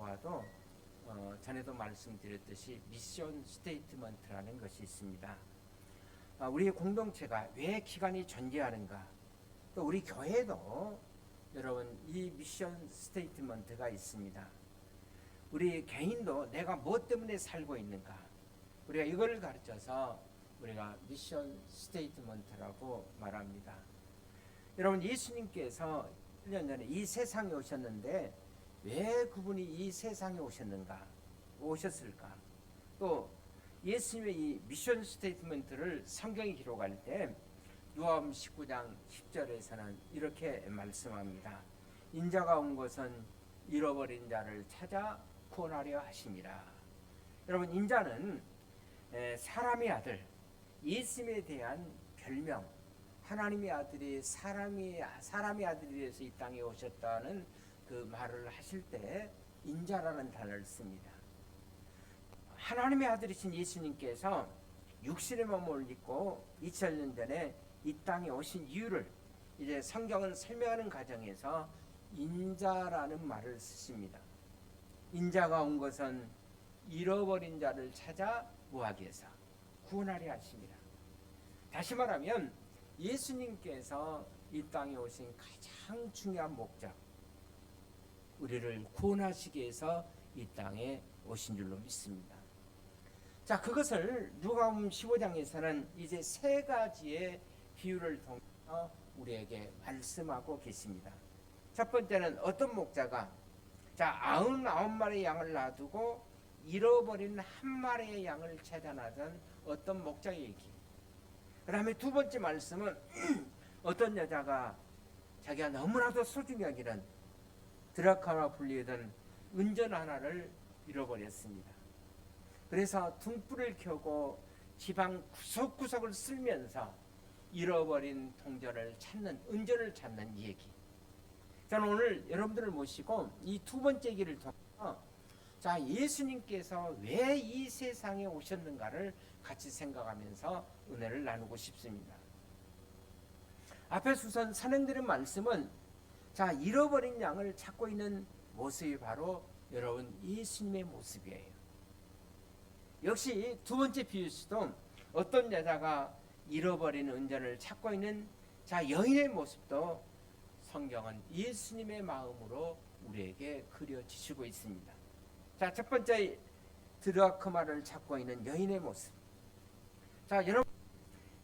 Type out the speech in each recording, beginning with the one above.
보아도 전에도 말씀드렸듯이 미션 스테이트먼트라는 것이 있습니다. 우리 공동체가 왜 기관이 존재하는가, 또 우리 교회도 여러분 이 미션 스테이트먼트가 있습니다. 우리 개인도 내가 무엇 때문에 살고 있는가, 우리가 이걸 가르쳐서 우리가 미션 스테이트먼트라고 말합니다. 여러분, 예수님께서 1년 전에 이 세상에 오셨는데 왜 그분이 이 세상에 오셨을까? 또 예수님의 이 미션 스테이트먼트를 성경에 기록할 때 요한복음 19장 10절에서는 이렇게 말씀합니다. 인자가 온 것은 잃어버린 자를 찾아 구원하려 하심이라. 여러분, 인자는 사람의 아들, 예수님에 대한 별명, 하나님의 아들이 사람의 아들이 되어서 이 땅에 오셨다는 그 말을 하실 때 인자라는 단어를 씁니다. 하나님의 아들이신 예수님께서 육신의 몸을 입고 2000년 전에 이 땅에 오신 이유를 이제 성경은 설명하는 과정에서 인자라는 말을 쓰십니다. 인자가 온 것은 잃어버린 자를 찾아 뭐하기 위해서? 구원하려 하십니다. 다시 말하면 예수님께서 이 땅에 오신 가장 중요한 목적, 우리를 구원하시기 위해서 이 땅에 오신 줄로 믿습니다. 자, 그것을 누가복음 15장에서는 이제 세 가지의 비유를 통해서 우리에게 말씀하고 계십니다. 첫 번째는 어떤 목자가 99마리의 양을 놔두고 잃어버린 한 마리의 양을 찾아나던 어떤 목자의 얘기. 그 다음에 두 번째 말씀은 어떤 여자가 자기가 너무나도 소중히 여기는 드라카라 불리던 은전 하나를 잃어버렸습니다. 그래서 등불을 켜고 지방 구석구석을 쓸면서 잃어버린 은전을 찾는 얘기. 저는 오늘 여러분들을 모시고 이 두 번째 얘기를 통해서 예수님께서 왜 이 세상에 오셨는가를 같이 생각하면서 은혜를 나누고 싶습니다. 앞에 수선 선행들의 말씀은 잃어버린 양을 찾고 있는 모습이 바로 여러분 예수님의 모습이에요. 역시 두 번째 비유시도 어떤 여자가 잃어버린 은전을 찾고 있는 여인의 모습도 성경은 예수님의 마음으로 우리에게 그려지시고 있습니다. 첫 번째 드라크마를 찾고 있는 여인의 모습. 여러분,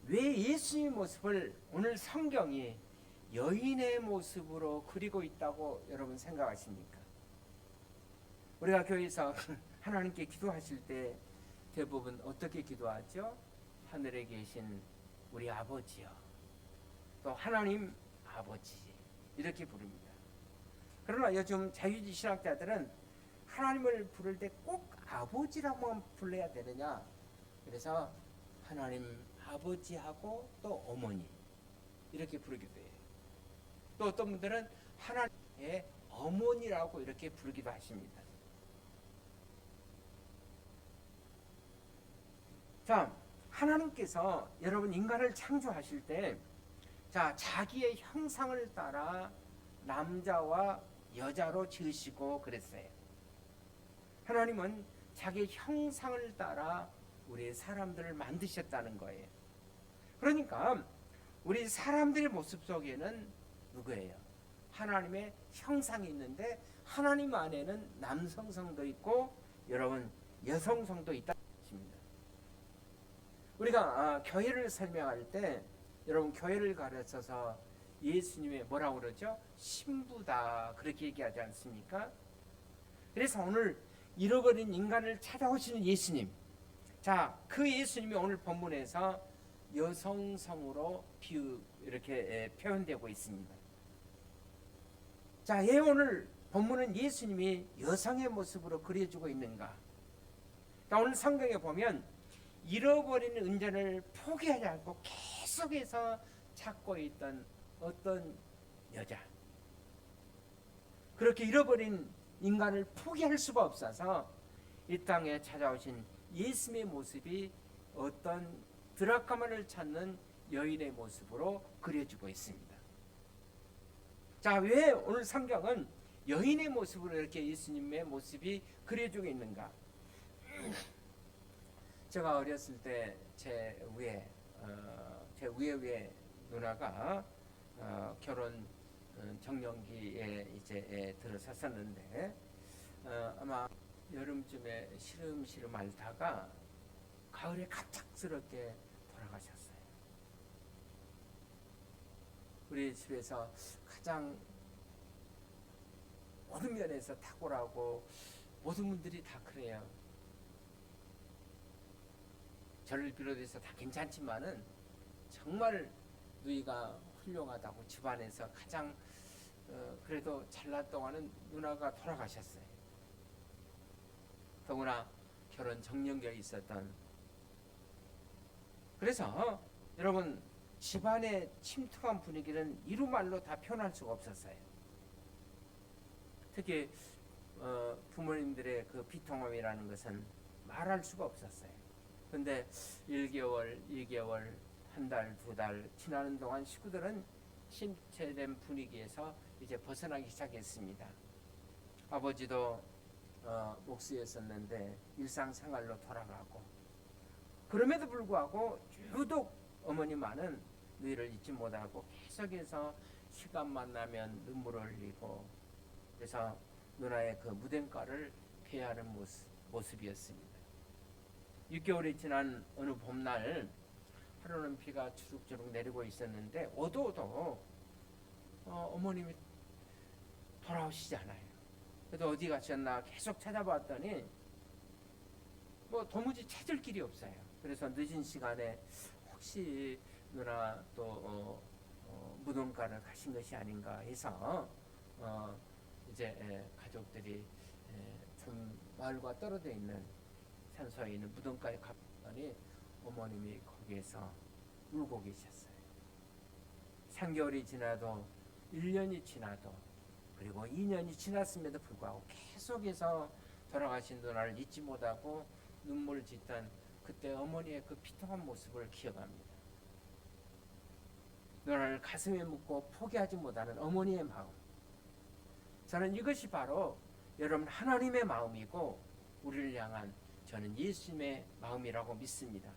왜 예수님의 모습을 오늘 성경이 여인의 모습으로 그리고 있다고 여러분 생각하십니까? 우리가 교회에서 하나님께 기도하실 때 대부분 어떻게 기도하죠? 하늘에 계신 우리 아버지요, 또 하나님 아버지, 이렇게 부릅니다. 그러나 요즘 자유주의 신학자들은 하나님을 부를 때 꼭 아버지라고만 불러야 되느냐, 그래서 하나님 아버지하고 또 어머니 이렇게 부르기도 해요. 또 어떤 분들은 하나님의 어머니라고 이렇게 부르기도 하십니다. 하나님께서 여러분 인간을 창조하실 때 자기의 형상을 따라 남자와 여자로 지으시고 그랬어요. 하나님은 자기의 형상을 따라 우리 사람들을 만드셨다는 거예요. 그러니까 우리 사람들의 모습 속에는 누구예요? 하나님의 형상이 있는데 하나님 안에는 남성성도 있고 여러분 여성성도 있다는 것입니다. 우리가 교회를 설명할 때 여러분 교회를 가르쳐서 예수님의 뭐라고 그러죠? 신부다 그렇게 얘기하지 않습니까? 그래서 오늘 잃어버린 인간을 찾아오시는 예수님, 그 예수님이 오늘 본문에서 여성성으로 이렇게 표현되고 있습니다. 왜 오늘 본문은 예수님이 여성의 모습으로 그려주고 있는가? 오늘 성경에 보면 잃어버린 은전을 포기하지 않고 계속해서 찾고 있던 어떤 여자, 그렇게 잃어버린 인간을 포기할 수가 없어서 이 땅에 찾아오신 예수님의 모습이 어떤 드라카마를 찾는 여인의 모습으로 그려지고 있습니다. 왜 오늘 성경은 여인의 모습으로 이렇게 예수님의 모습이 그려지고 있는가? 제가 어렸을 때 제 위에 누나가 결혼 정년기에 이제 들어섰었는데 아마 여름쯤에 시름시름 앓다가 가을에 갑작스럽게 돌아가셨어요. 우리 집에서 가장 모든 면에서 탁월하고 모든 분들이 다 그래요. 저를 비롯해서 다 괜찮지만은 정말 누이가 훌륭하다고 집안에서 가장 그래도 잘난 동안은 누나가 돌아가셨어요. 더구나 결혼 정년기에 있었던. 그래서 여러분 집안의 침투한 분위기는 이루말로 다 표현할 수가 없었어요. 특히 부모님들의 그 비통함이라는 것은 말할 수가 없었어요. 근데 1개월, 2개월, 한 달, 2달 지나는 동안 식구들은 침체된 분위기에서 이제 벗어나기 시작했습니다. 아버지도 목수였었는데 일상생활로 돌아가고, 그럼에도 불구하고 유독 어머니만은 누이를 잊지 못하고 계속해서 시간만 나면 눈물을 흘리고, 그래서 누나의 그 무덤가를 피하는 모습이었습니다. 6개월이 지난 어느 봄날 하루는 비가 주룩주룩 내리고 있었는데 오도 어머님이 돌아오시지 않아요. 그래도 어디 가셨나 계속 찾아봤더니 뭐 도무지 찾을 길이 없어요. 그래서 늦은 시간에 혹시 누나 또 무덤가를 가신 것이 아닌가 해서 이제 가족들이 좀 마을과 떨어져 있는 산소에 있는 무덤가에 갔더니 어머님이 거기에서 울고 계셨어요. 3개월이 지나도 1년이 지나도 그리고 2년이 지났음에도 불구하고 계속해서 돌아가신 누나를 잊지 못하고 눈물을 짓던 그때 어머니의 그 비통한 모습을 기억합니다. 누나를 가슴에 묻고 포기하지 못하는 어머니의 마음. 저는 이것이 바로 여러분 하나님의 마음이고 우리를 향한 저는 예수님의 마음이라고 믿습니다.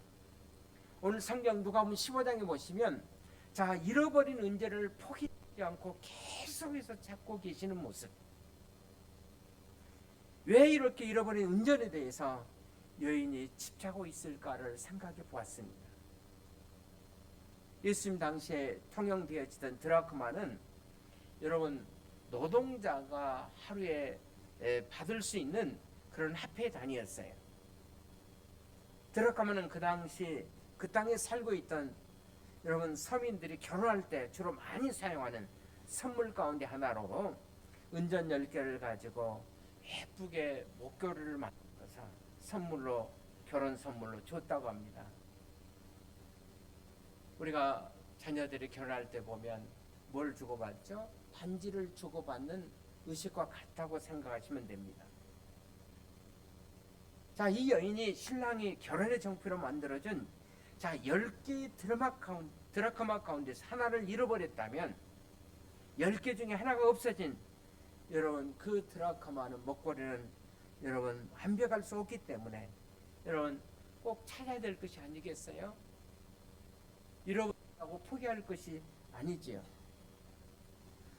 오늘 성경 누가복음 15장에 보시면 자 잃어버린 은재를 포기하지 않고 계속해서 찾고 계시는 모습. 왜 이렇게 잃어버린 은전에 대해서 여인이 집착하고 있을까를 생각해 보았습니다. 예수님 당시에 통용되어지던 드라크마는 여러분 노동자가 하루에 받을 수 있는 그런 화폐 단위였어요. 드라크마는 그 당시 그 땅에 살고 있던 여러분 서민들이 결혼할 때 주로 많이 사용하는 선물 가운데 하나로 은전 10개를 가지고 예쁘게 목걸이를 만들어서 선물로 결혼 선물로 줬다고 합니다. 우리가 자녀들이 결혼할 때 보면 뭘 주고받죠? 반지를 주고받는 의식과 같다고 생각하시면 됩니다. 자, 이 여인이 신랑이 결혼의 정표로 만들어준 자 10개의 드라크마 가운데서 하나를 잃어버렸다면 10개 중에 하나가 없어진 여러분 그 드라크마는 목걸이는 여러분 완벽할 수 없기 때문에 여러분 꼭 찾아야 될 것이 아니겠어요? 잃어버리고 포기할 것이 아니지요.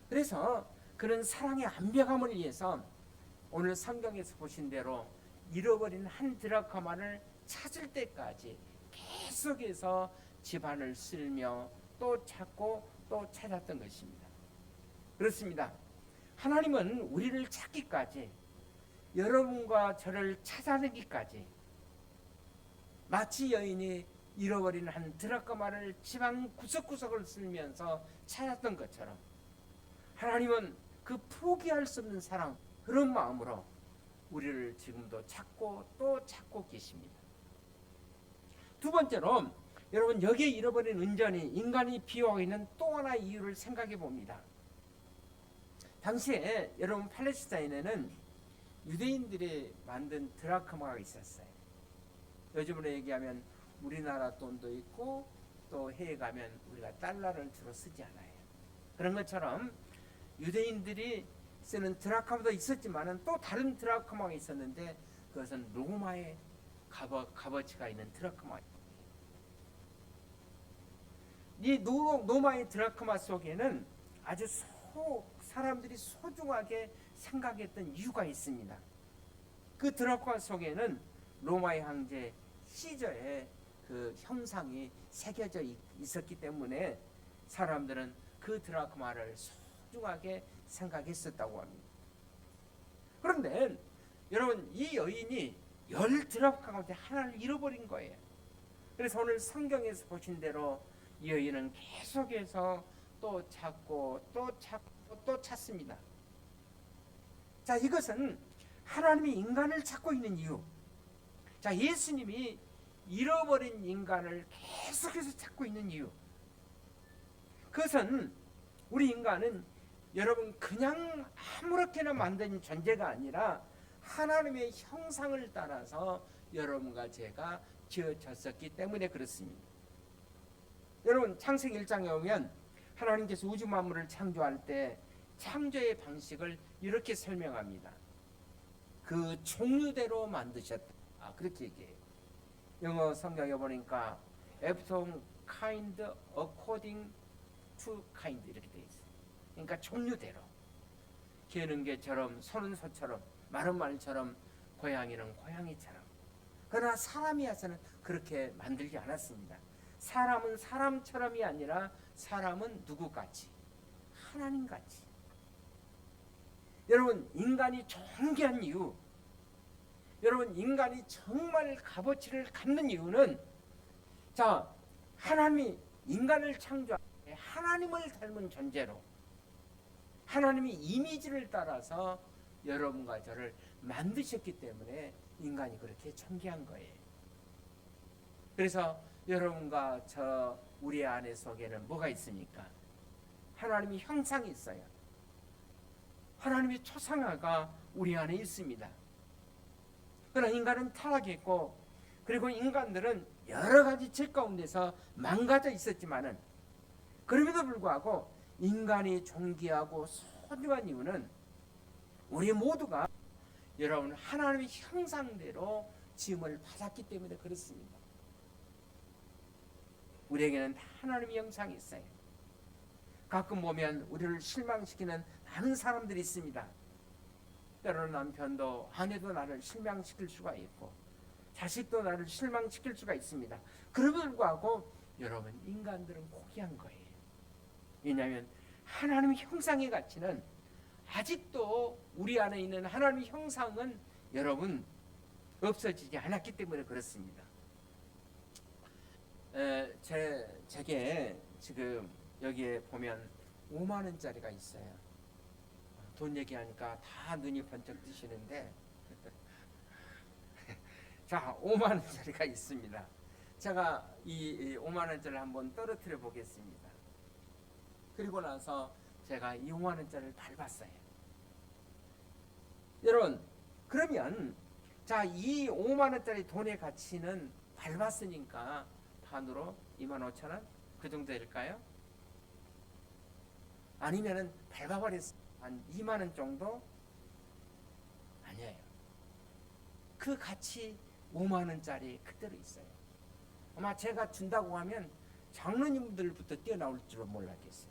그래서 그런 사랑의 완벽함을 위해서 오늘 성경에서 보신 대로 잃어버린 한 드라크마를 찾을 때까지 계속해서 집안을 쓸며 또 찾고 또 찾았던 것입니다. 그렇습니다. 하나님은 우리를 찾기까지 여러분과 저를 찾아내기까지 마치 여인이 잃어버린 한 드라크마를 집안 구석구석을 쓸면서 찾았던 것처럼 하나님은 그 포기할 수 없는 사랑 그런 마음으로 우리를 지금도 찾고 또 찾고 계십니다. 두 번째로 여러분 여기에 잃어버린 은전이 인간이 비유하고 있는 또 하나의 이유를 생각해 봅니다. 당시에 여러분 팔레스타인에는 유대인들이 만든 드라크마가 있었어요. 요즘으로 얘기하면 우리나라 돈도 있고 또 해외 가면 우리가 달러를 주로 쓰지 않아요. 그런 것처럼 유대인들이 쓰는 드라크마도 있었지만은 또 다른 드라크마가 있었는데 그것은 로마의 값어치가 있는 드라크마. 이 로마의 드라크마 속에는 아주 사람들이 소중하게 생각했던 이유가 있습니다. 그 드라크마 속에는 로마의 황제 시저의 그 형상이 새겨져 있었기 때문에 사람들은 그 드라크마를 소중하게 생각했었다고 합니다. 그런데 여러분, 이 여인이 10드라크마 가운데 하나를 잃어버린 거예요. 그래서 오늘 성경에서 보신 대로 이 여인은 계속해서 또 찾고 또 찾고 또 찾습니다. 자, 이것은 하나님이 인간을 찾고 있는 이유. 자, 예수님이 잃어버린 인간을 계속해서 찾고 있는 이유. 그것은 우리 인간은 여러분 그냥 아무렇게나 만든 존재가 아니라 하나님의 형상을 따라서 여러분과 제가 지어졌었기 때문에 그렇습니다. 여러분, 창세기 1장에 오면 하나님께서 우주 만물을 창조할 때 창조의 방식을 이렇게 설명합니다. 그 종류대로 만드셨다. 그렇게 얘기해요. 영어 성경에 보니까 after kind according to kind 이렇게 돼 있어요. 그러니까 종류대로. 개는 개처럼, 소는 소처럼, 말은 말처럼, 고양이는 고양이처럼. 그러나 사람이 와서는 그렇게 만들지 않았습니다. 사람은 사람처럼이 아니라 사람은 누구같이? 하나님같이. 여러분, 인간이 존귀한 이유, 여러분, 인간이 정말 값어치를 갖는 이유는, 자, 하나님이 인간을 창조할 때 하나님을 닮은 존재로 하나님의 이미지를 따라서 여러분과 저를 만드셨기 때문에 인간이 그렇게 존귀한 거예요. 그래서 여러분과 우리 안에 속에는 뭐가 있습니까? 하나님의 형상이 있어요. 하나님의 초상화가 우리 안에 있습니다. 그러나 인간은 타락했고, 그리고 인간들은 여러 가지 죄 가운데서 망가져 있었지만은, 그럼에도 불구하고 인간이 존귀하고 소중한 이유는 우리 모두가 여러분 하나님의 형상대로 지음을 받았기 때문에 그렇습니다. 우리에게는 하나님의 형상이 있어요. 가끔 보면 우리를 실망시키는 많은 사람들이 있습니다. 때로는 남편도 아내도 나를 실망시킬 수가 있고 자식도 나를 실망시킬 수가 있습니다. 그럼에도 불구하고 여러분, 인간들은 포기한 거예요. 왜냐하면 하나님의 형상의 가치는 아직도 우리 안에 있는 하나님의 형상은 여러분 없어지지 않았기 때문에 그렇습니다. 제게 지금 여기에 보면 5만 원짜리가 있어요. 돈 얘기하니까 다 눈이 번쩍 뜨시는데 자, 5만 원짜리가 있습니다. 제가 이 5만 원짜리를 한번 떨어뜨려 보겠습니다. 그리고 나서 제가 이 5만 원짜리를 밟았어요. 여러분, 그러면 자, 이 5만 원짜리 돈의 가치는 밟았으니까 반으로 25,000원? 그 정도 될까요? 아니면은 밟아버렸어요. 한 2만 원 정도? 아니에요. 그 가치 5만 원짜리 그대로 있어요. 아마 제가 준다고 하면 장로님들부터 뛰어나올 줄은 몰랐겠어요.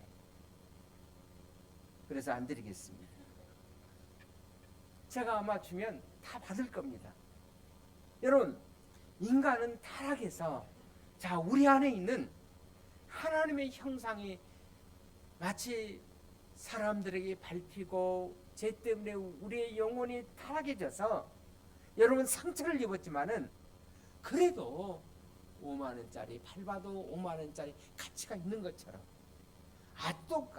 그래서 안 드리겠습니다. 제가 아마 주면 다 받을 겁니다. 여러분, 인간은 타락해서 자, 우리 안에 있는 하나님의 형상이 마치 사람들에게 밟히고 죄 때문에 우리의 영혼이 타락해져서 여러분 상처를 입었지만은 그래도 5만 원짜리 밟아도 5만 원짜리 가치가 있는 것처럼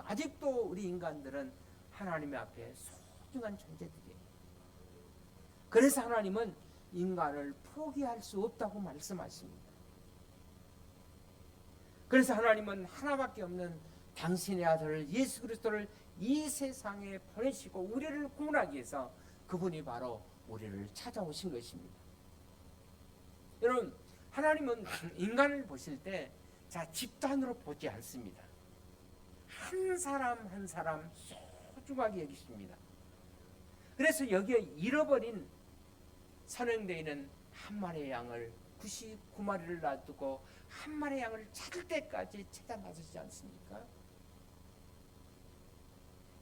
아직도 우리 인간들은 하나님 앞에 소중한 존재들이에요. 그래서 하나님은 인간을 포기할 수 없다고 말씀하십니다. 그래서 하나님은 하나밖에 없는 당신의 아들 예수 그리스도를 이 세상에 보내시고 우리를 구원하기 위해서 그분이 바로 우리를 찾아오신 것입니다. 여러분, 하나님은 인간을 보실 때 자, 집단으로 보지 않습니다. 한 사람 한 사람 소중하게 여기십니다. 그래서 여기에 잃어버린 선행되어있는 한 마리의 양을 99마리를 놔두고 한 마리의 양을 찾을 때까지 찾아 나서지 않습니까?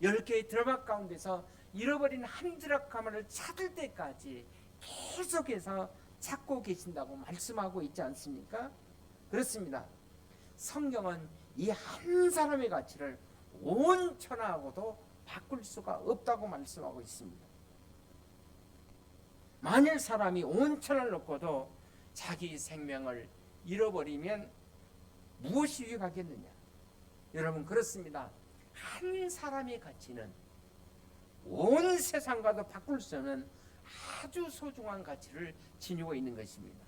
10개의 드라마 가운데서 잃어버린 한 드라마를 찾을 때까지 계속해서 찾고 계신다고 말씀하고 있지 않습니까? 그렇습니다. 성경은 이 한 사람의 가치를 온 천하하고도 바꿀 수가 없다고 말씀하고 있습니다. 만일 사람이 온 천하를 놓고도 자기 생명을 잃어버리면 무엇이 유익하겠느냐? 여러분, 그렇습니다. 한 사람의 가치는 온 세상과도 바꿀 수 없는 아주 소중한 가치를 지니고 있는 것입니다.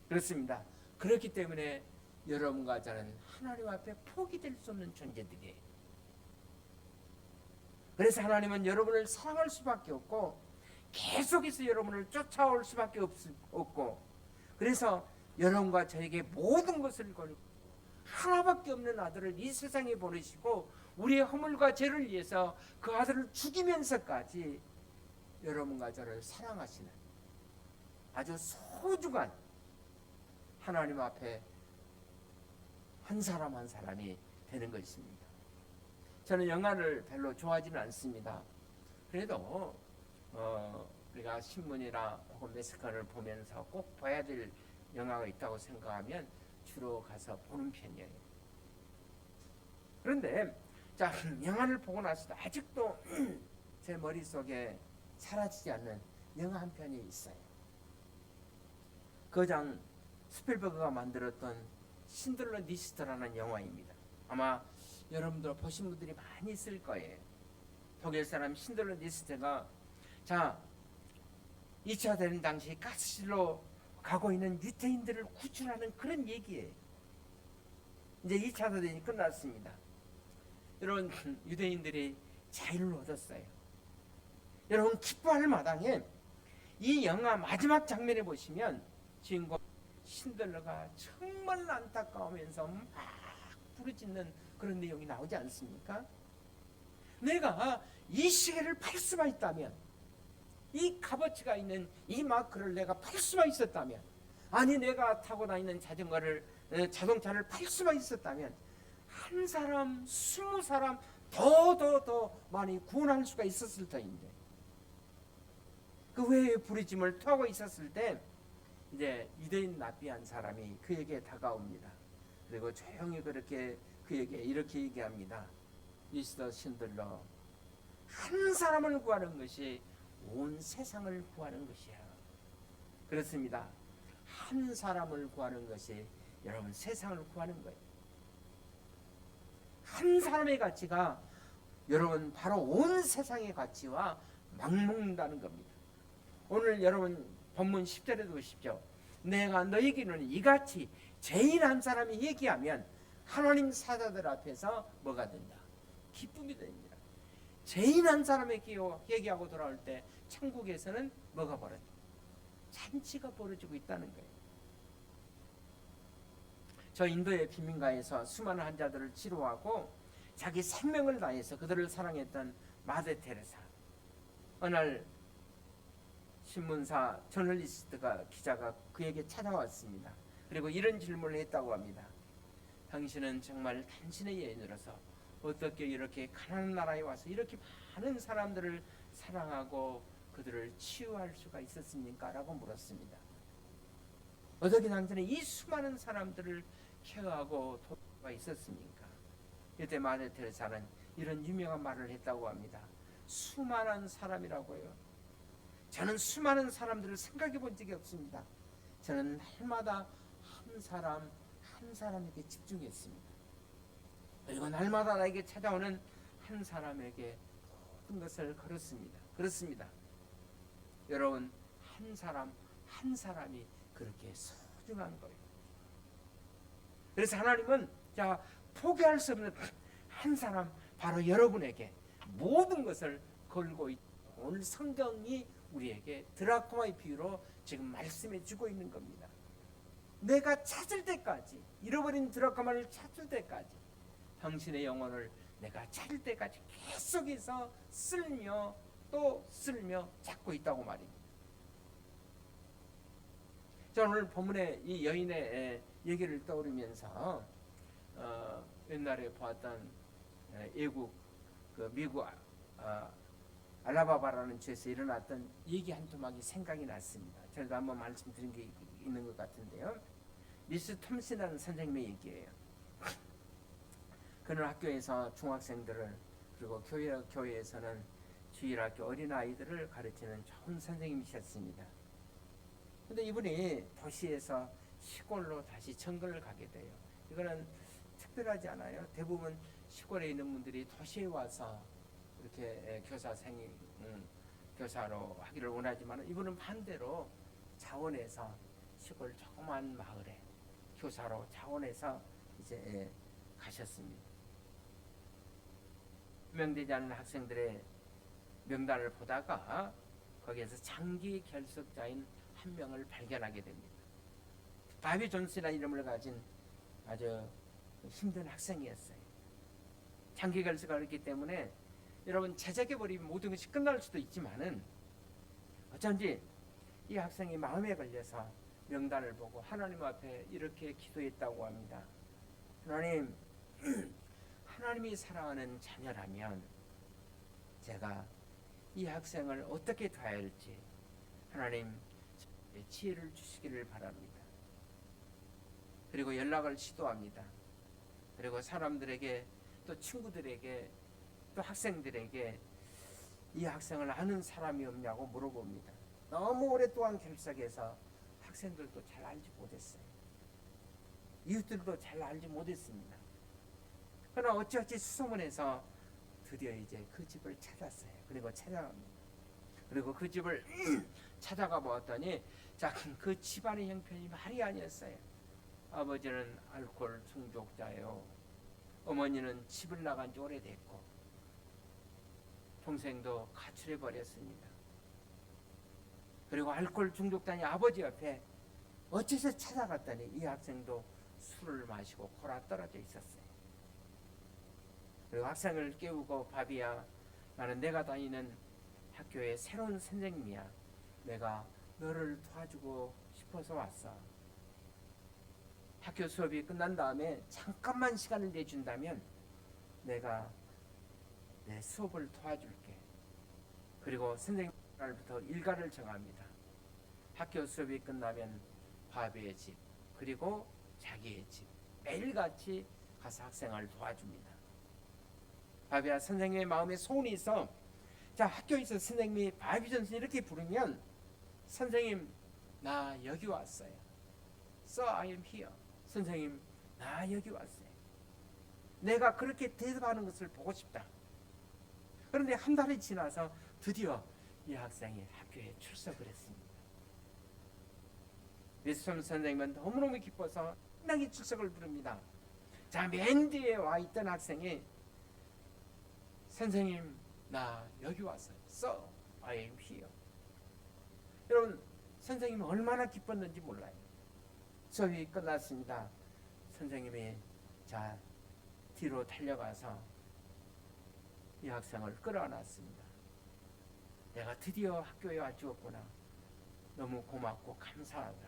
그렇습니다. 그렇기 때문에 여러분과 저는 하나님 앞에 포기될 수 없는 존재들이에요. 그래서 하나님은 여러분을 사랑할 수밖에 없고 계속해서 여러분을 쫓아올 수밖에 없고, 그래서 여러분과 저에게 모든 것을 걸고 하나밖에 없는 아들을 이 세상에 보내시고 우리의 허물과 죄를 위해서 그 아들을 죽이면서까지 여러분과 저를 사랑하시는 아주 소중한 하나님 앞에 한 사람 한 사람이 되는 것입니다. 저는 영화를 별로 좋아하지는 않습니다. 그래도 우리가 신문이나 혹은 매스컴을 보면서 꼭 봐야 될 영화가 있다고 생각하면 주로 가서 보는 편이에요. 그런데 자, 영화를 보고 나서도 아직도 제 머릿속에 사라지지 않는 영화 한 편이 있어요. 거장 스필버그가 만들었던 신들러 리스트라는 영화입니다. 아마 여러분들 보신 분들이 많이 있을 거예요. 독일 사람 신들러 리스트가 2차 대전 당시 가스실로 가고 있는 유태인들을 구출하는 그런 얘기예요. 이제 2차 대전이 끝났습니다. 여러분, 유대인들이 자유를 얻었어요. 여러분, 기뻐할 마당에 이 영화 마지막 장면에 보시면 주인공 신들러가 정말 안타까우면서 막 부르짖는 그런 내용이 나오지 않습니까? 내가 이 시계를 팔 수만 있다면, 이 값어치가 있는 이 마크를 내가 팔 수만 있었다면, 아니 내가 타고 다니는 자동차를 팔 수만 있었다면 한 사람, 20사람 더 많이 구원할 수가 있었을 터인데, 그 외의 부르짐을 토하고 있었을 때 이제 유대인 납비한 사람이 그에게 다가옵니다. 그리고 조용히 그에게 이렇게 얘기합니다. 미스터 신들러, 한 사람을 구하는 것이 온 세상을 구하는 것이야. 그렇습니다. 한 사람을 구하는 것이 여러분 세상을 구하는 거예요. 한 사람의 가치가 여러분 바로 온 세상의 가치와 맞먹는다는 겁니다. 오늘 여러분 본문 10절에도 보십시오. 내가 너에게 이르노니 이같이 죄인 한 사람이 얘기하면 하나님 사자들 앞에서 뭐가 된다? 기쁨이 됩니다. 죄인 한 사람에게 얘기하고 돌아올 때 천국에서는 뭐가 벌어져? 잔치가 벌어지고 있다는 거예요. 저 인도의 빈민가에서 수많은 환자들을 치료하고 자기 생명을 다해서 그들을 사랑했던 마더 테레사. 어느 날 신문사 기자가 그에게 찾아왔습니다. 그리고 이런 질문을 했다고 합니다. 당신은 정말 당신의 여인으로서 어떻게 이렇게 가난한 나라에 와서 이렇게 많은 사람들을 사랑하고 그들을 치유할 수가 있었습니까? 라고 물었습니다. 어떻게 당신은 이 수많은 사람들을 케어하고 도울 수가 있었습니까? 이때 마더 테레사는 이런 유명한 말을 했다고 합니다. 수많은 사람이라고요. 저는 수많은 사람들을 생각해 본 적이 없습니다. 저는 날마다 한 사람 한 사람에게 집중했습니다. 그리고 날마다 나에게 찾아오는 한 사람에게 모든 것을 걸었습니다. 그렇습니다. 여러분, 한 사람 한 사람이 그렇게 소중한 거예요. 그래서 하나님은 포기할 수 없는 한 사람, 바로 여러분에게 모든 것을 걸고 있다. 오늘 성경이 우리에게 드라크마의 비유로 지금 말씀해 주고 있는 겁니다. 내가 찾을 때까지, 잃어버린 드라크마를 찾을 때까지, 당신의 영혼을 내가 찾을 때까지 계속해서 쓸며 또 쓸며 찾고 있다고 말입니다. 저는 오늘 본문의 이 여인의 얘기를 떠오르면서 옛날에 보았던 외국 그 미국 알라바바라는 주에서 일어났던 얘기 한 토막이 생각이 났습니다. 저도 한번 말씀드린 게 있는 것 같은데요. 미스 톰슨이라는 선생님의 얘기예요. 그는 학교에서 중학생들을 그리고 교회에서는 주일학교 어린아이들을 가르치는 좋은 선생님이셨습니다. 근데 이분이 도시에서 시골로 다시 정글을 가게 돼요. 이거는 특별하지 않아요. 대부분 시골에 있는 분들이 도시에 와서 이렇게 교사로 하기를 원하지만 이분은 반대로 자원에서 시골 조그만 마을에 교사로 자원에서 이제 가셨습니다. 명되지 않은 학생들의 명단을 보다가 거기에서 장기 결석자인 한 명을 발견하게 됩니다. 바비 존스라는 이름을 가진 아주 힘든 학생이었어요. 장기 결석을 했기 때문에 여러분 제작해버리면 모든 것이 끝날 수도 있지만은 어쩐지 이 학생이 마음에 걸려서 명단을 보고 하나님 앞에 이렇게 기도했다고 합니다. 하나님, 하나님이 사랑하는 자녀라면 제가 이 학생을 어떻게 도와야 할지 하나님 지혜를 주시기를 바랍니다. 그리고 연락을 시도합니다. 그리고 사람들에게 또 친구들에게 또 학생들에게 이 학생을 아는 사람이 없냐고 물어봅니다. 너무 오랫동안 결석해서 학생들도 잘 알지 못했어요. 이웃들도 잘 알지 못했습니다. 그러나 어찌어찌 수소문해서 드디어 이제 그 집을 찾았어요. 그리고 찾아갑니다. 그리고 그 집을 찾아가 보았더니 자, 그 집안의 형편이 말이 아니었어요. 아버지는 알코올 중독자예요. 어머니는 집을 나간 지 오래됐고 동생도 가출해 버렸습니다. 그리고 알코올 중독자인 아버지 옆에 어째서 찾아갔더니 이 학생도 술을 마시고 골아 떨어져 있었어요. 그리고 학생을 깨우고 바비야, 나는 내가 다니는 학교의 새로운 선생님이야. 내가 너를 도와주고 싶어서 왔어. 학교 수업이 끝난 다음에 잠깐만 시간을 내준다면 내가 내 수업을 도와줄게. 그리고 선생님부터 일과를 정합니다. 학교 수업이 끝나면 바비의 집 그리고 자기의 집 매일같이 가서 학생을 도와줍니다. 바비야, 선생님의 마음에 소원이 있어. 자, 학교에서 선생님이 바비 존슨 이렇게 부르면 선생님 나 여기 왔어요. So I am here. 선생님 나 여기 왔어요. 내가 그렇게 대답하는 것을 보고 싶다. 그런데 한 달이 지나서 드디어 이 학생이 학교에 출석을 했습니다. 미스톰 선생님은 너무너무 기뻐서 신나게 출석을 부릅니다. 자, 맨 뒤에 와 있던 학생이 선생님 나 여기 왔어요. So I am here. 여러분, 선생님이 얼마나 기뻤는지 몰라요. 수업이 끝났습니다. 선생님이 자 뒤로 달려가서 이 학생을 끌어안았습니다. 내가 드디어 학교에 와주었구나. 너무 고맙고 감사하다.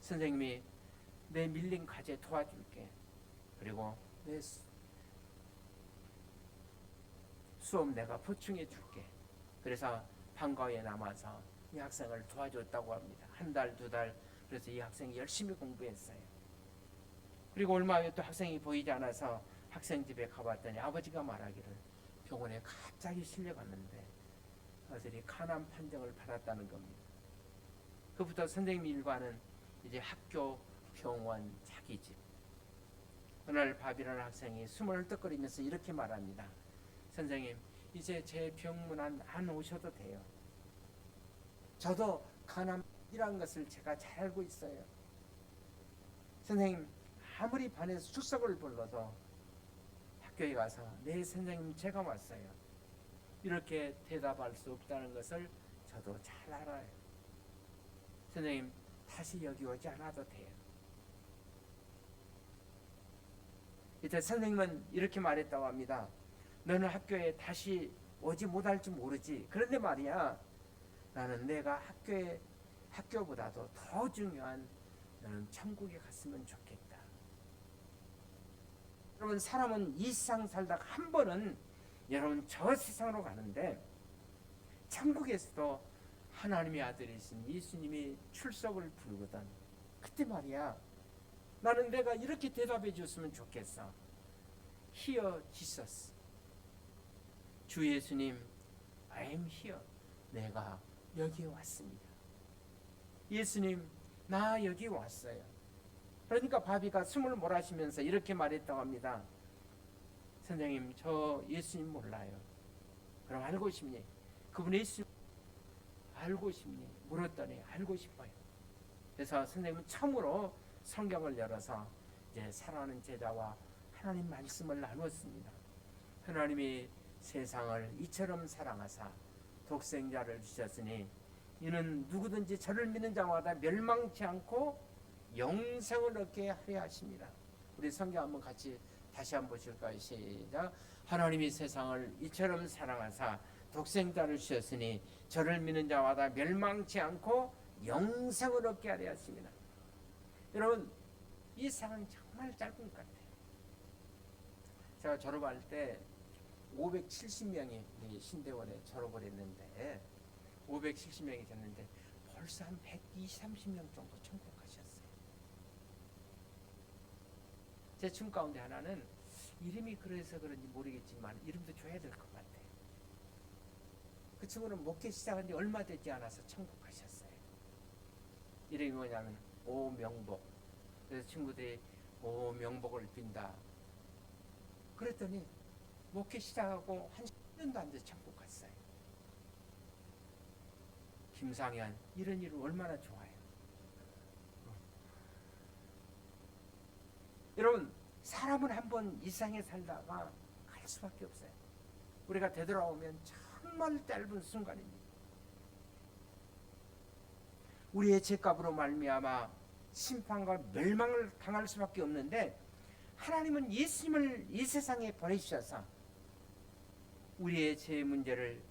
선생님이 내 밀린 과제 도와줄게. 그리고 내 수업 내가 보충해 줄게. 그래서 방과후에 남아서 이 학생을 도와줬다고 합니다. 한 달, 두 달. 그래서 이 학생이 열심히 공부했어요. 그리고 얼마 후에 또 학생이 보이지 않아서 학생 집에 가봤더니 아버지가 말하기를 병원에 갑자기 실려갔는데 아들이 간암 판정을 받았다는 겁니다. 그부터 선생님 일과는 이제 학교, 병원, 자기 집. 그날 바비라는 학생이 숨을 헐떡거리면서 이렇게 말합니다. 선생님, 이제 제 병문 안 오셔도 돼요. 저도 간암이라는 것을 제가 잘 알고 있어요. 선생님, 아무리 반에서 출석을 불러도 학교에 가서 네 선생님 제가 왔어요. 이렇게 대답할 수 없다는 것을 저도 잘 알아요. 선생님, 다시 여기 오지 않아도 돼요. 이때 선생님은 이렇게 말했다고 합니다. 너는 학교에 다시 오지 못할지 모르지. 그런데 말이야, 나는 내가 학교보다도 더 중요한 나는 천국에 갔으면 좋겠다. 여러분, 사람은 이 세상 살다가 한 번은 여러분 저 세상으로 가는데, 천국에서도 하나님의 아들이신 예수님이 출석을 부르거든. 그때 말이야, 나는 내가 이렇게 대답해 줬으면 좋겠어. Here Jesus. 주 예수님, I am here. 내가 여기에 왔습니다. 예수님, 나 여기 왔어요. 그러니까 바비가 숨을 몰아쉬면서 이렇게 말했다고 합니다. 선생님, 저 예수님 몰라요. 그럼 알고 싶니? 그분 예수 알고 싶니? 물었더니 알고 싶어요. 그래서 선생님은 처음으로 성경을 열어서 이제 사랑하는 제자와 하나님 말씀을 나눴습니다. 하나님이 세상을 이처럼 사랑하사 독생자를 주셨으니 이는 누구든지 저를 믿는 자마다 멸망치 않고 영생을 얻게 하려 하십니다. 우리 성경 한번 같이 다시 한번 보실까요? 시작. 하나님이 세상을 이처럼 사랑하사 독생자를 주셨으니 저를 믿는 자마다 멸망치 않고 영생을 얻게 하려 하십니다. 여러분, 이 세상은 정말 짧은 것 같아요. 제가 졸업할 때 570명이 신대원에 졸업을 했는데 570명이 됐는데 벌써 한 120, 30명 정도 천국 가셨어요. 제 중 가운데 하나는 이름이 그래서 그런지 모르겠지만 이름도 줘야 될 것 같아요. 그 친구는 목회 시작한 지 얼마 되지 않아서 천국 가셨어요. 이름이 뭐냐면 오명복. 그래서 친구들이 오명복을 빈다. 그랬더니 목회 시작하고 한 10년도 안 돼서 천국 갔어요. 김상현, 이런 이름 얼마나 좋아요. 여러분, 사람은 한번 이 세상에 살다가 갈 수밖에 없어요. 우리가 되돌아오면 정말 짧은 순간입니다. 우리의 죄값으로 말미암아 심판과 멸망을 당할 수밖에 없는데, 하나님은 예수님을 이 세상에 보내주셔서 우리의 죄 문제를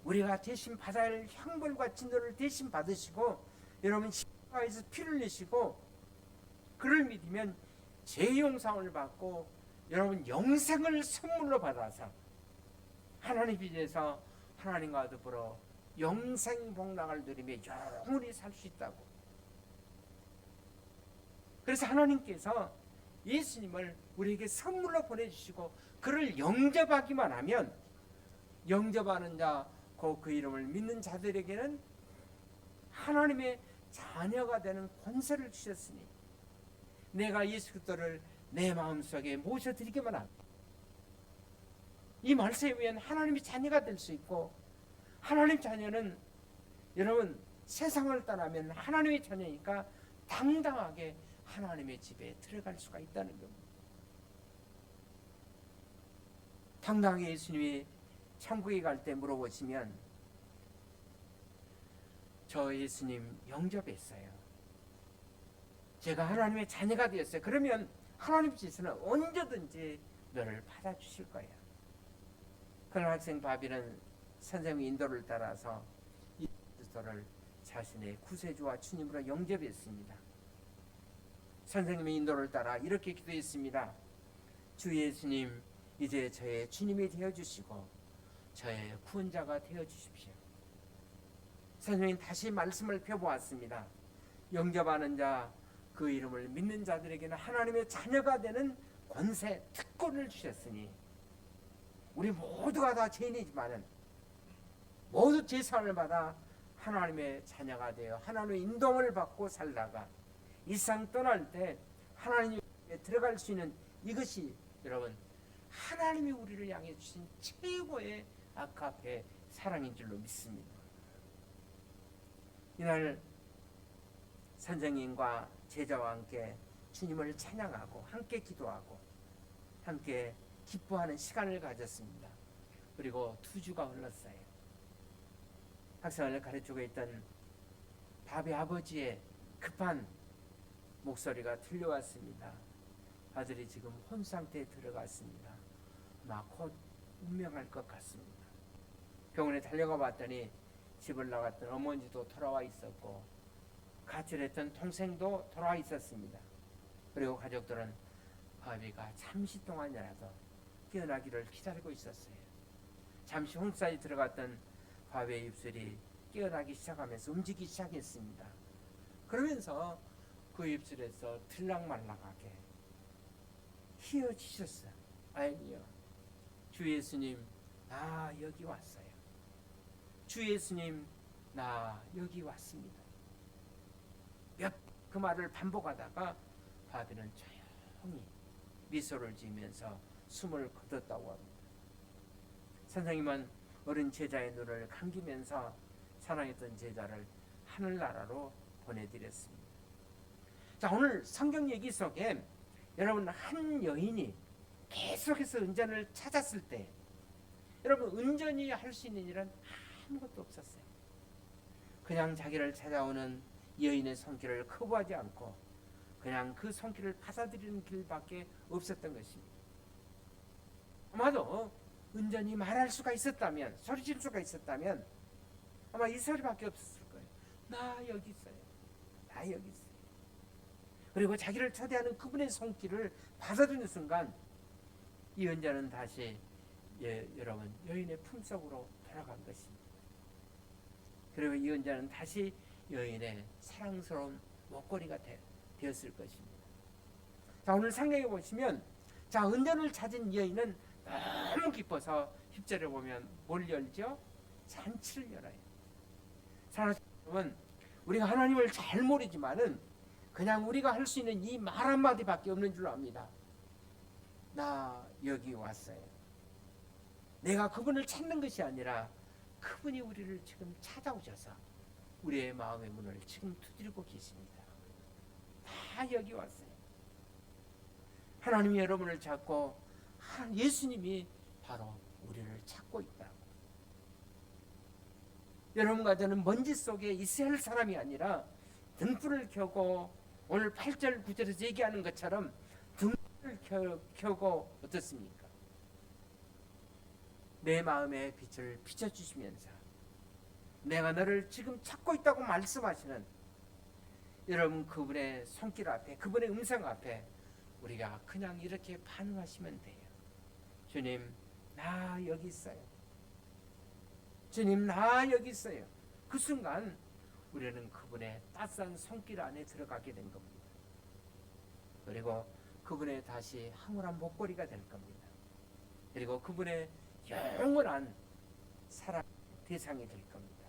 우리가 대신 받아야 할 형벌과 진노를 대신 받으시고, 여러분 십자가에서 피를 내시고 그를 믿으면 죄 용서를 받고 여러분 영생을 선물로 받아서 하나님 빛에서 하나님과 더불어 영생 복락을 누리며 영원히 살 수 있다고. 그래서 하나님께서 예수님을 우리에게 선물로 보내주시고 그를 영접하기만 하면, 영접하는 자, 그 이름을 믿는 자들에게는 하나님의 자녀가 되는 권세를 주셨으니 내가 예수 그리스도를 내 마음속에 모셔드리기만 합니다. 이 말씀에 의한 하나님의 자녀가 될 수 있고, 하나님 자녀는 여러분 세상을 떠나면 하나님의 자녀니까 당당하게 하나님의 집에 들어갈 수가 있다는 겁니다. 당당하게 예수님이 천국에 갈 때 물어보시면 저 예수님 영접했어요. 제가 하나님의 자녀가 되었어요. 그러면 하나님께서는 언제든지 너를 받아주실 거예요. 그런 학생 바비는 선생님의 인도를 따라서 이 그리스도를 자신의 구세주와 주님으로 영접했습니다. 선생님의 인도를 따라 이렇게 기도했습니다. 주 예수님, 이제 저의 주님이 되어주시고 저의 구원자가 되어주십시오. 선생님이 다시 말씀을 펴보았습니다. 영접하는 자, 그 이름을 믿는 자들에게는 하나님의 자녀가 되는 권세, 특권을 주셨으니 우리 모두가 다 죄인이지만은 모두 제사를 받아 하나님의 자녀가 되어 하나님의 인도를 받고 살다가 이 세상 떠날 때 하나님에 들어갈 수 있는 이것이 여러분 하나님이 우리를 향해 주신 최고의 아카페 사랑인 줄로 믿습니다. 이날 선생님과 제자와 함께 주님을 찬양하고 함께 기도하고 함께 기뻐하는 시간을 가졌습니다. 그리고 2주가 흘렀어요. 학생을 가르치고 있던 바비 아버지의 급한 목소리가 들려왔습니다. 아들이 지금 혼 상태에 들어갔습니다. 막 곧 운명할 것 같습니다. 병원에 달려가 봤더니 집을 나갔던 어머니도 돌아와 있었고 가출했던 동생도 돌아와 있었습니다. 그리고 가족들은 바비가 잠시 동안이라도 깨어나기를 기다리고 있었어요. 잠시 홍사에 들어갔던 바비의 입술이 깨어나기 시작하면서 움직이기 시작했습니다. 그러면서 그 입술에서 들락말락하게 휘어지셨어요. 아이요, 주 예수님 나 여기 왔어요. 주 예수님 나 여기 왔습니다. 그 말을 반복하다가 바비는 조용히 미소를 지으면서 숨을 거뒀다고 합니다. 선생님은 어린 제자의 눈을 감기면서 사랑했던 제자를 하늘나라로 보내드렸습니다. 자, 오늘 성경 얘기 속에 여러분 한 여인이 계속해서 은전을 찾았을 때 여러분 은전이 할 수 있는 일은 아무것도 없었어요. 그냥 자기를 찾아오는 여인의 손길을 거부하지 않고 그냥 그 손길을 받아들이는 길밖에 없었던 것입니다. 아마도 은전이 말할 수가 있었다면, 소리칠 수가 있었다면 아마 이 소리밖에 없었을 거예요. 나 여기 있어요. 나 여기 있어요. 그리고 자기를 초대하는 그분의 손길을 받아들이는 순간 이 은자는 다시 여러분 여인의 품속으로 돌아간 것입니다. 그리고 이 은자는 다시 여인의 사랑스러운 목걸이가 되었을 것입니다. 자, 오늘 상경에 보시면 자, 은전을 찾은 여인은 너무 기뻐서 10절에 보면 뭘 열죠? 잔치를 열어요. 사랑하는 여러분, 우리가 하나님을 잘 모르지만은 그냥 우리가 할 수 있는 이 말 한마디밖에 없는 줄 압니다. 나 여기 왔어요. 내가 그분을 찾는 것이 아니라 그분이 우리를 지금 찾아오셔서 우리의 마음의 문을 지금 두드리고 계십니다. 다 여기 왔어요. 하나님이 여러분을 찾고 예수님이 바로 우리를 찾고 있다. 여러분과 저는 먼지 속에 있어야 할 사람이 아니라 등불을 켜고 오늘 8절 9절에서 얘기하는 것처럼 등불을 켜고 어떻습니까? 내 마음의 빛을 비춰주시면서 내가 너를 지금 찾고 있다고 말씀하시는 여러분 그분의 손길 앞에 그분의 음성 앞에 우리가 그냥 이렇게 반응하시면 돼요. 주님 나 여기 있어요. 주님 나 여기 있어요. 그 순간 우리는 그분의 따스한 손길 안에 들어가게 된 겁니다. 그리고 그분의 다시 황홀한 목걸이가 될 겁니다. 그리고 그분의 영원한 사랑 대상이 될 겁니다.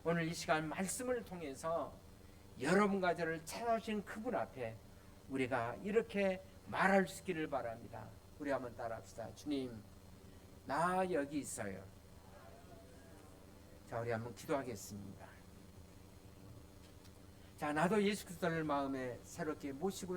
오늘 이 시간 말씀을 통해서 여러분과 저를 찾아오신 그분 앞에 우리가 이렇게 말할 수 있기를 바랍니다. 우리 한번 따라합시다. 주님 나 여기 있어요. 자, 우리 한번 기도하겠습니다. 자, 나도 예수 그리스도를 마음에 새롭게 모시고